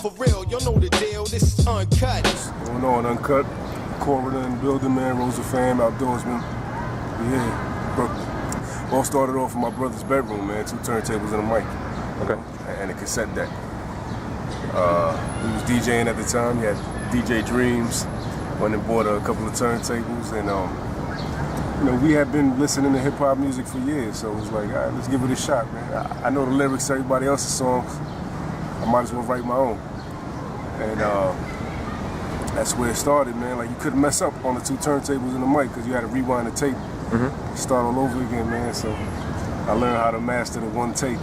for real, y'all know the deal. This is Uncut. What's going on, Uncut? Coroner and building, man. Rosa fam, Outdoorsmen. Yeah, Brooklyn. All started off in my brother's bedroom, man. 2 turntables and a mic. Okay. And a cassette deck. He was DJing at the time. He had DJ Dreams. Went and bought a couple of turntables, and you know, we had been listening to hip hop music for years, so it was like, all right, let's give it a shot, man. I know the lyrics to everybody else's songs. I might as well write my own. And that's where it started, man. Like, you couldn't mess up on the 2 turntables and the mic because you had to rewind the tape, start all over again, man. So I learned how to master the one take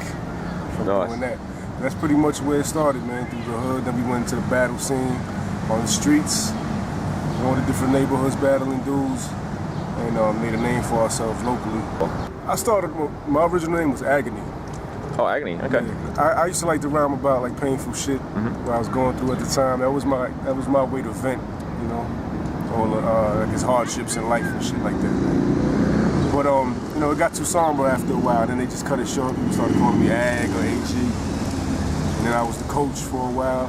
from doing that. That's pretty much where it started, man, through the hood. Then we went into the battle scene on the streets, all the different neighborhoods battling dudes, and made a name for ourselves locally. I started, my original name was Agony. Oh, Agony, okay. Yeah. I used to like to rhyme about like painful shit that I was going through at the time. That was my way to vent, you know, all the like his hardships in life and shit like that, man. But you know, it got too somber after a while. Then they just cut it short. People started calling me Ag or AG. And then I was the coach for a while.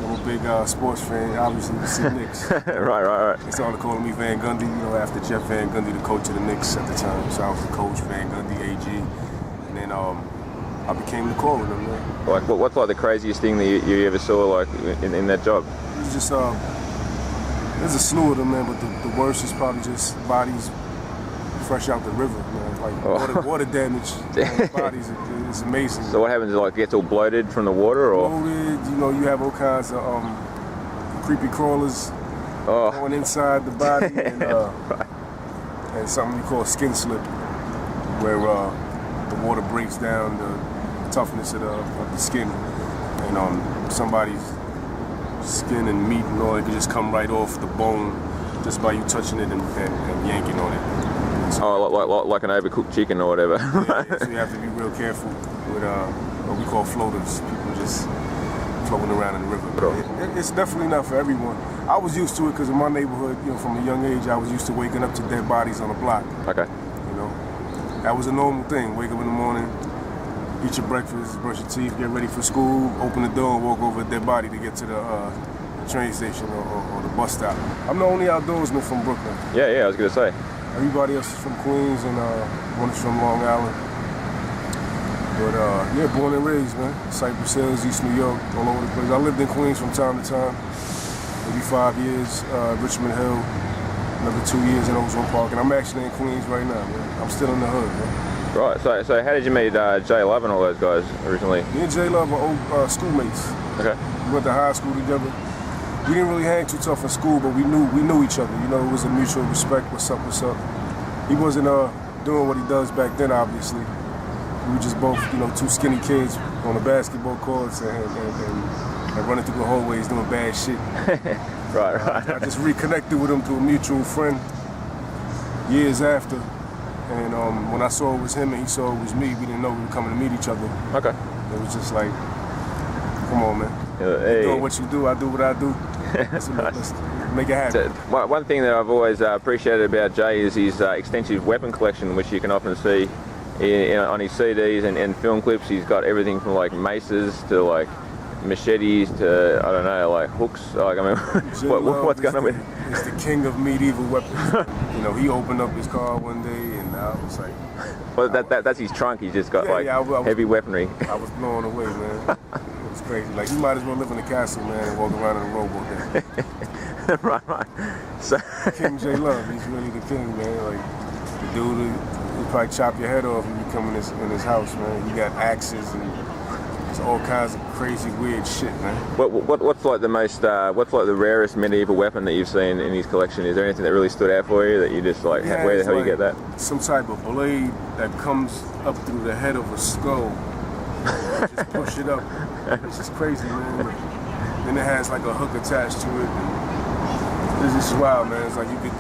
I'm a big sports fan, obviously, the C Knicks. Right. They started calling me Van Gundy, you know, after Jeff Van Gundy, the coach of the Knicks at the time. So I was the coach, Van Gundy, AG. And then I became the coroner, man. Like, what's like the craziest thing that you ever saw, like, in that job? It was just, there's a slew of them, man, but the worst is probably just bodies fresh out the river, man. Like, water damage on bodies is amazing. So what happens, like, it gets all bloated from the water, or? Bloated, you know, you have all kinds of creepy crawlers going inside the body, and, and something we call skin slip, where the water breaks down the toughness of the skin, and somebody's skin and meat and all, it can just come right off the bone just by you touching it and yanking on it. Oh, like an overcooked chicken or whatever. Yeah, so you have to be real careful with what we call floaters, people just floating around in the river. It's definitely not for everyone. I was used to it because in my neighborhood, you know, from a young age, I was used to waking up to dead bodies on the block. Okay. You know, that was a normal thing. Wake up in the morning, eat your breakfast, brush your teeth, get ready for school, open the door and walk over a dead body to get to the train station or the bus stop. I'm the only outdoorsman from Brooklyn. Yeah, I was going to say. Everybody else is from Queens and one is from Long Island. But yeah, born and raised, man. Cypress Hills, East New York, all over the place. I lived in Queens from time to time, maybe 5 years, Richmond Hill, another 2 years in Ozone Park, and I'm actually in Queens right now, man. I'm still in the hood, man. Right, so how did you meet J Love and all those guys originally? Me and J Love are old schoolmates. Okay. We went to high school together. We didn't really hang too tough in school, but we knew each other. You know, it was a mutual respect. What's up? He wasn't doing what he does back then, obviously. We were just both, you know, 2 skinny kids on the basketball courts and running through the hallways doing bad shit. Right. I just reconnected with him through a mutual friend years after. And when I saw it was him and he saw it was me, we didn't know we were coming to meet each other. Okay. It was just like, come on, man. Hey. You're doing what you do, I do what I do. Let's make it happen. So, one thing that I've always appreciated about Jay is his extensive weapon collection, which you can often see on his CDs and film clips. He's got everything from like maces to like machetes to, I don't know, like hooks. Like, I mean, what's going on with it? He's the king of medieval weapons. You know, he opened up his car one day and I was like... Well, that's his trunk. He's just got heavy weaponry. I was blown away, man. It was crazy. Like, you might as well live in a castle, man, and walk around in a robe all day. Right. So King J Love, he's really the king, man. Like, the dude who probably chop your head off if you come in his house, man. He got axes and it's all kinds of crazy, weird shit, man. What's like the most, what's like the rarest medieval weapon that you've seen in his collection? Is there anything that really stood out for you that you just like, where the hell you get that? Some type of blade that comes up through the head of a skull. Just push it up. It's just crazy, man. Then it has like a hook attached to it. It's just wild, man. It's like you could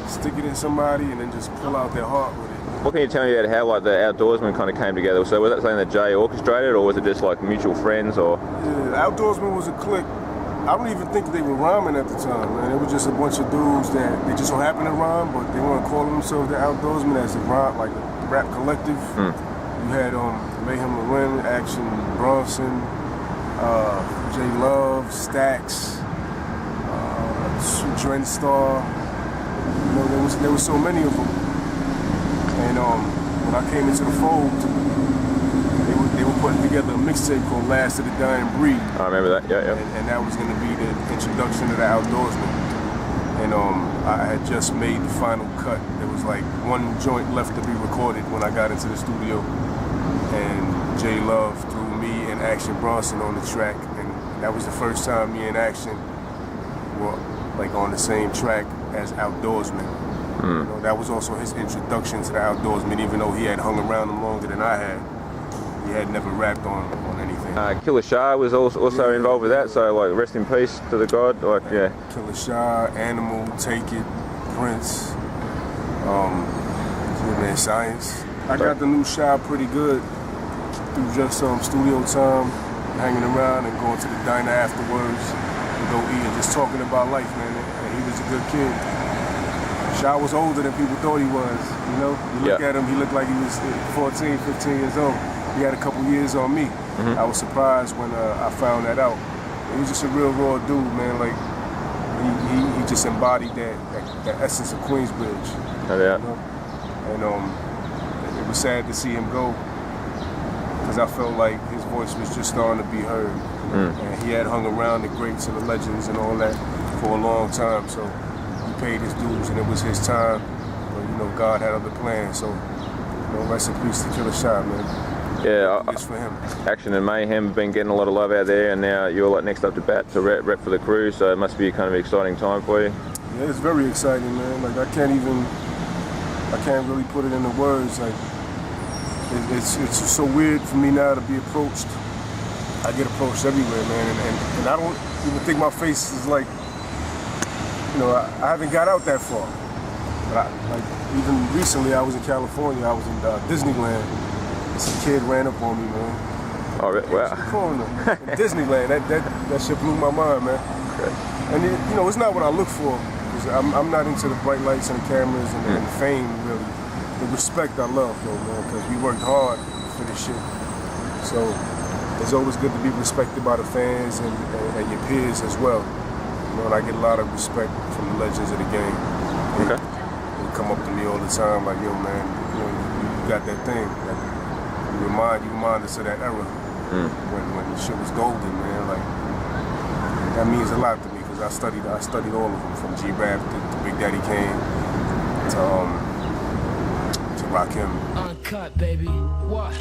stick it in somebody and then just pull out their heart with it. What can you tell me about how like the Outdoorsmen kind of came together? So was that something that Jay orchestrated, or was it just like mutual friends, or? Yeah, Outdoorsmen was a clique. I don't even think they were rhyming at the time, man. It was just a bunch of dudes that they just so happened to rhyme, but they weren't calling themselves the Outdoorsmen as a rhyme, like a rap collective. You had Mayhem Loren, Action Bronson, J Love, Love, Stax, Dren Star. You know, there was so many of them. And when I came into the fold, they were putting together a mixtape called Last of the Dying Breed. I remember that, yeah. And that was going to be the introduction to the Outdoorsmen. And I had just made the final cut. There was like one joint left to be recorded when I got into the studio. And J Love threw me and Action Bronson on the track. And that was the first time me and Action were like on the same track as Outdoorsmen. You know, that was also his introduction to the Outdoorsmen, even though he had hung around them longer than I had. He had never rapped on anything. Killa Sha was also involved with that, so like rest in peace to the god, like yeah. Killa Sha, Animal, Take It, Prince, man, Science. I got the new Sha pretty good through just studio time, hanging around and going to the diner afterwards to go eat and just talking about life, man. And he was a good kid. Sha was older than people thought he was, you know? You look at him, he looked like he was 14, 15 years old. He had a couple years on me. I was surprised when I found that out. He was just a real raw dude, man. Like he just embodied that essence of Queensbridge. Oh, yeah. You know? And it was sad to see him go because I felt like his voice was just starting to be heard. And he had hung around the greats and the legends and all that for a long time. So he paid his dues, and it was his time. But you know, God had other plans. So you know, rest in peace to Killa Sha, man. Yeah, It's for him. Action and Mayhem have been getting a lot of love out there, and now you're like next up to bat to rep for the crew, so it must be kind of an exciting time for you. Yeah, it's very exciting, man. Like I can't really put it into words. Like it's just so weird for me now to be approached. I get approached everywhere, man, and I don't even think my face is like, you know, I haven't got out that far. But like even recently, I was in California. I was in Disneyland. Some kid ran up on me, man. Oh, wow. Coroner in Disneyland. That shit blew my mind, man. Okay. And you know, it's not what I look for. I'm not into the bright lights and the cameras and fame, really. The respect I love, though, man, because we worked hard for this shit. So it's always good to be respected by the fans and your peers as well. You know, and I get a lot of respect from the legends of the game. Okay. They come up to me all the time, like, yo, man, you know, you got that thing. Like, you remind us of that era when the shit was golden, man. Like that means a lot to me because I studied all of them from G-Rap to Big Daddy Kane to Rakim. Uncut, baby. What?